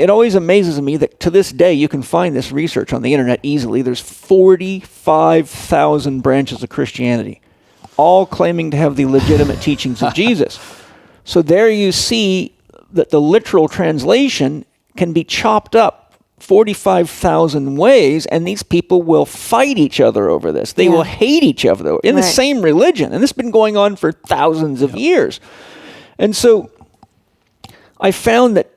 it always amazes me that to this day, you can find this research on the internet easily. There's 45,000 branches of Christianity, all claiming to have the legitimate teachings of Jesus. So there you see that the literal translation can be chopped up 45,000 ways, and these people will fight each other over this. They will hate each other in the same religion, and this has been going on for thousands of years. And so I found that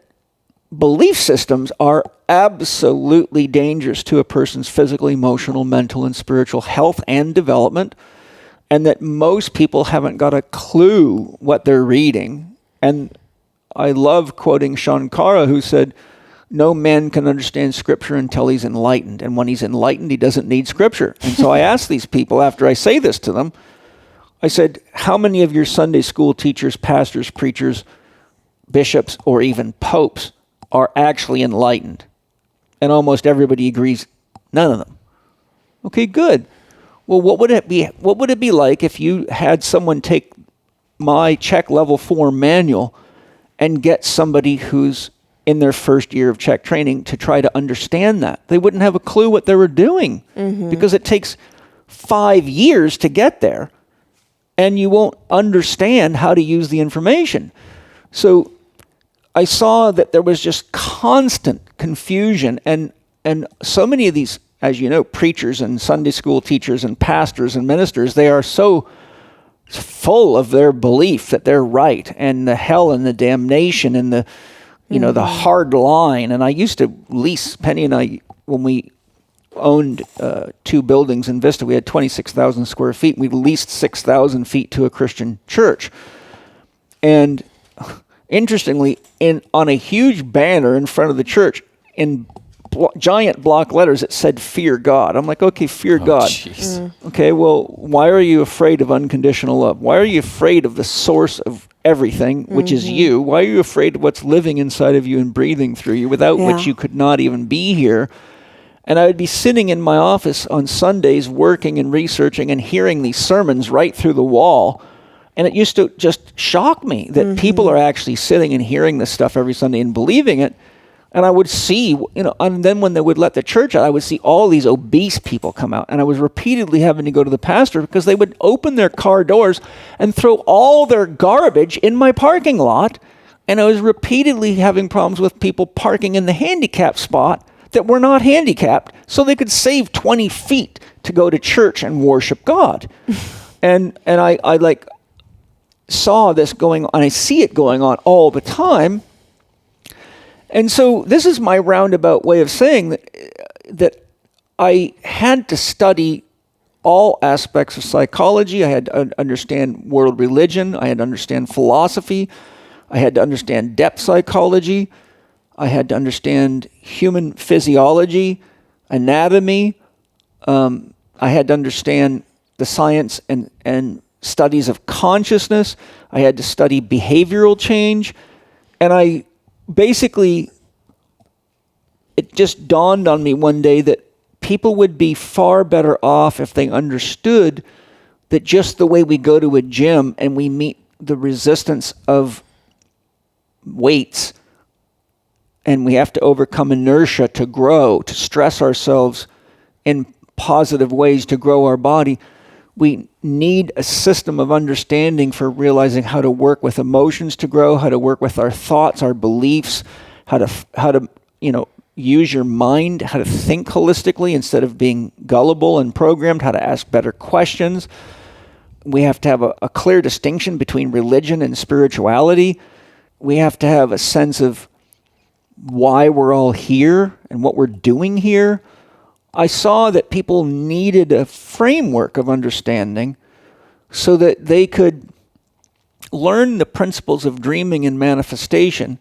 belief systems are absolutely dangerous to a person's physical, emotional, mental, and spiritual health and development, and that most people haven't got a clue what they're reading. And I love quoting Shankara, who said, no man can understand Scripture until he's enlightened. And when he's enlightened, he doesn't need Scripture. And so I asked these people, after I say this to them, I said, how many of your Sunday school teachers, pastors, preachers, bishops, or even popes are actually enlightened? And almost everybody agrees, none of them. Okay, good. Well, what would it be like if you had someone take my Chek Level 4 manual and get somebody who's in their first year of Chek training to try to understand that? They wouldn't have a clue what they were doing because it takes 5 years to get there, and you won't understand how to use the information. So I saw that there was just constant confusion, and so many of these, as you know, preachers and Sunday school teachers and pastors and ministers, they are so full of their belief that they're right, and the hell and the damnation and the, you know, the hard line. And I used to lease, Penny and I, when we owned 2 buildings in Vista, we had 26,000 square feet. We leased 6,000 feet to a Christian church. And interestingly, on a huge banner in front of the church, in giant block letters, it said, fear God. I'm like, okay, fear God. Okay, well, why are you afraid of unconditional love? Why are you afraid of the source of everything, which is you? Why are you afraid of what's living inside of you and breathing through you, without which you could not even be here? And I would be sitting in my office on Sundays working and researching and hearing these sermons right through the wall. And it used to just shock me that people are actually sitting and hearing this stuff every Sunday and believing it. And I would see, you know, and then when they would let the church out, I would see all these obese people come out. And I was repeatedly having to go to the pastor because they would open their car doors and throw all their garbage in my parking lot. And I was repeatedly having problems with people parking in the handicap spot that were not handicapped, so they could save 20 feet to go to church and worship God. and I like saw this going on. I see it going on all the time. And so this is my roundabout way of saying that I had to study all aspects of psychology. I had to understand world religion. I had to understand philosophy. I had to understand depth psychology. I had to understand human physiology, anatomy. I had to understand the science and studies of consciousness. I had to study behavioral change. And I basically, it just dawned on me one day that people would be far better off if they understood that just the way we go to a gym and we meet the resistance of weights, and we have to overcome inertia to grow, to stress ourselves in positive ways to grow our body. We need a system of understanding for realizing how to work with emotions to grow, how to work with our thoughts, our beliefs, how to use your mind, how to think holistically instead of being gullible and programmed, how to ask better questions. We have to have a clear distinction between religion and spirituality. We have to have a sense of why we're all here and what we're doing here. I saw that people needed a framework of understanding so that they could learn the principles of dreaming and manifestation,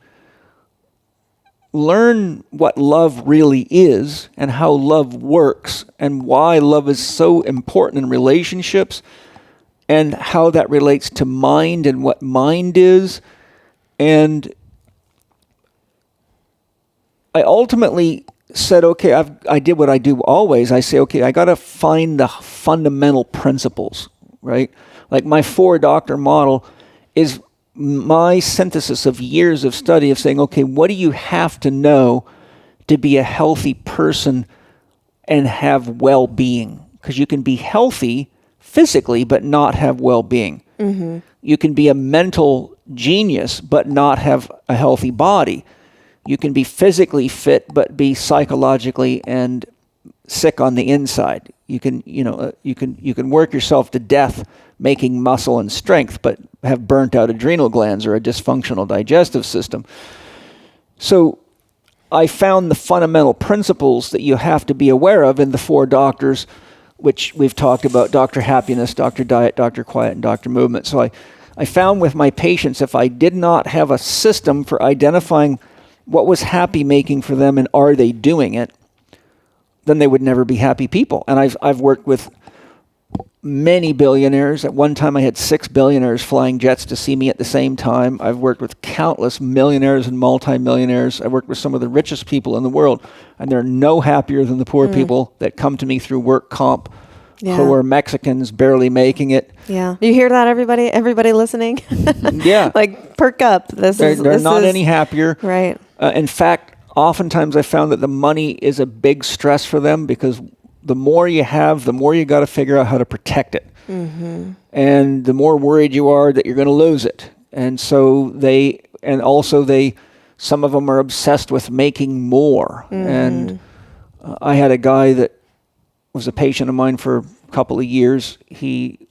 learn what love really is and how love works and why love is so important in relationships and how that relates to mind and what mind is. And I ultimately said, okay, I did what I do always. I say, okay, I got to find the fundamental principles, right? Like my 4-doctor model is my synthesis of years of study of saying, okay, what do you have to know to be a healthy person and have well-being? Because you can be healthy physically but not have well-being. Mm-hmm. You can be a mental genius but not have a healthy body. You can be physically fit but be psychologically and sick on the inside. You can work yourself to death making muscle and strength, but have burnt out adrenal glands or a dysfunctional digestive system. So I found the fundamental principles that you have to be aware of in the 4 doctors, which we've talked about: Dr. Happiness, Dr. Diet, Dr. Quiet, and Dr. Movement. So I found with my patients, if I did not have a system for identifying what was happy making for them and are they doing it, then they would never be happy people. And I've worked with many billionaires. At one time I had 6 billionaires flying jets to see me at the same time. I've worked with countless millionaires and multimillionaires. I worked with some of the richest people in the world, and they're no happier than the poor people that come to me through work comp, who are Mexicans barely making it. Yeah. You hear that, everybody listening? Yeah. Like, perk up. They're not any happier. Right. In fact, oftentimes I found that the money is a big stress for them, because the more you have, the more you got to figure out how to protect it. Mm-hmm. And the more worried you are that you're going to lose it. And so some of them are obsessed with making more. Mm-hmm. And I had a guy that was a patient of mine for a couple of years. He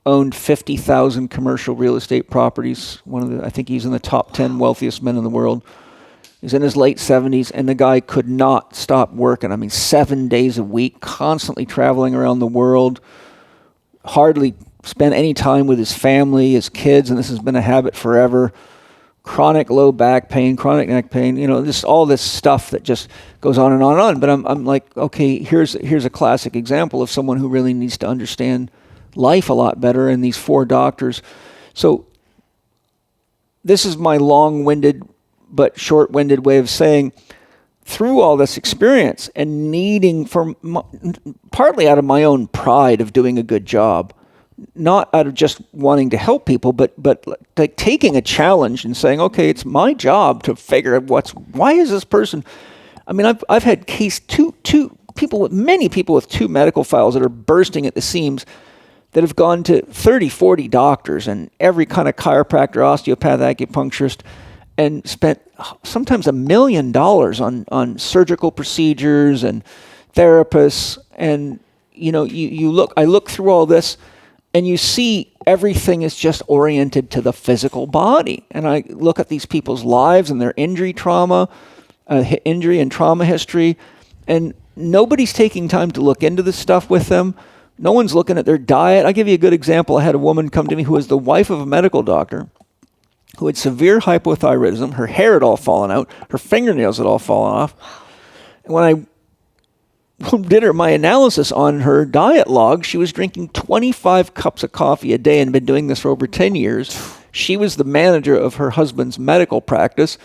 owned 50,000 commercial real estate properties. I think he's in the top 10 wealthiest men in the world. He's in his late 70s, and the guy could not stop working. I mean, 7 days a week, constantly traveling around the world, hardly spent any time with his family, his kids, and this has been a habit forever. Chronic low back pain, chronic neck pain, just all this stuff that just goes on and on and on. But I'm like, okay, here's a classic example of someone who really needs to understand life a lot better, and these 4 doctors. So this is my long-winded but short-winded way of saying, through all this experience and needing, partly out of my own pride of doing a good job, not out of just wanting to help people, but like taking a challenge and saying, okay, it's my job to figure out why is this person. I mean, I've had many people with 2 medical files that are bursting at the seams, that have gone to 30, 40 doctors and every kind of chiropractor, osteopath, acupuncturist, and spent sometimes $1 million on surgical procedures and therapists. And I look through all this, and you see everything is just oriented to the physical body. And I look at these people's lives and their injury and trauma history, and nobody's taking time to look into this stuff with them. No one's looking at their diet. I'll give you a good example. I had a woman come to me who was the wife of a medical doctor who had severe hypothyroidism. Her hair had all fallen out. Her fingernails had all fallen off. And when I did my analysis on her diet log, she was drinking 25 cups of coffee a day and been doing this for over 10 years. She was the manager of her husband's medical practice,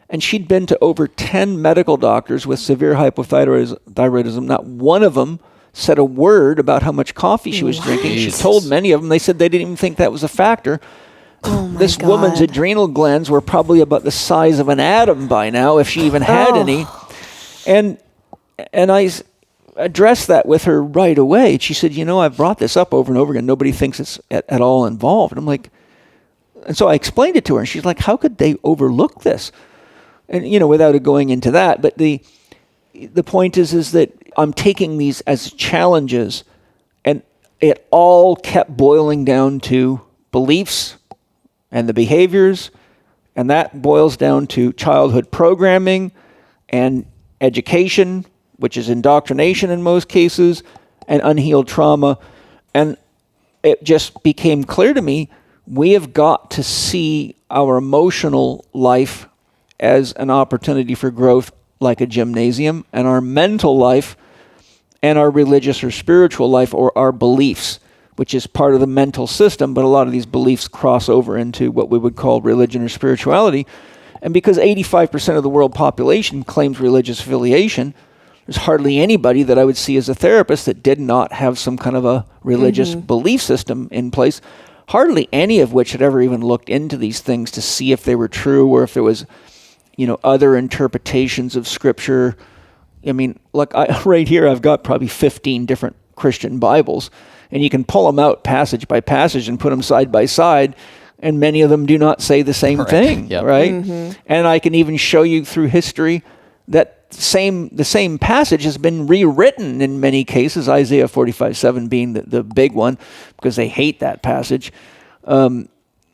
and she'd been to over 10 medical doctors with severe hypothyroidism. Not one of them said a word about how much coffee she was drinking. She told many of them, they said they didn't even think that was a factor. This woman's adrenal glands were probably about the size of an atom by now, if she even had any. And I addressed that with her right away. She said, I've brought this up over and over again. Nobody thinks it's at all involved. And I'm like, and so I explained it to her, and she's like, how could they overlook this? And, without going into that, but the point is that I'm taking these as challenges, and it all kept boiling down to beliefs and the behaviors, and that boils down to childhood programming and education, which is indoctrination in most cases, and unhealed trauma. And it just became clear to me, we have got to see our emotional life as an opportunity for growth, like a gymnasium, and our mental life and our religious or spiritual life, or our beliefs, which is part of the mental system, but a lot of these beliefs cross over into what we would call religion or spirituality. And because 85% of the world population claims religious affiliation, there's hardly anybody that I would see as a therapist that did not have some kind of a religious belief system in place. hardly any of which had ever even looked into these things to see if they were true or if there was, other interpretations of Scripture. I mean, look, right here I've got probably 15 different Christian Bibles, and you can pull them out passage by passage and put them side by side, and many of them do not say the same thing, right? And I can even show you through history that the same passage has been rewritten in many cases, Isaiah 45:7 being the big one, because they hate that passage.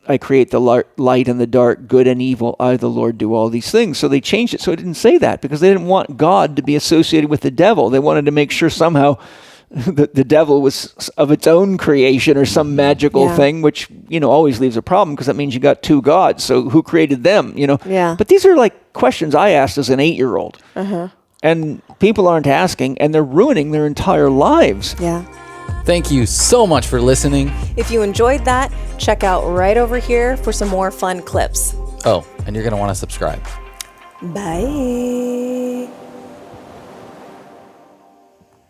I create the light and the dark, good and evil. I, the Lord, do all these things. So they changed it so it didn't say that, because they didn't want God to be associated with the devil. They wanted to make sure somehow the devil was of its own creation or some magical thing, which, always leaves a problem, because that means you got two gods. So who created them, Yeah. But these are like questions I asked as an 8-year-old. And people aren't asking, and they're ruining their entire lives. Yeah. Thank you so much for listening. If you enjoyed that, check out right over here for some more fun clips. Oh, and you're going to want to subscribe. Bye.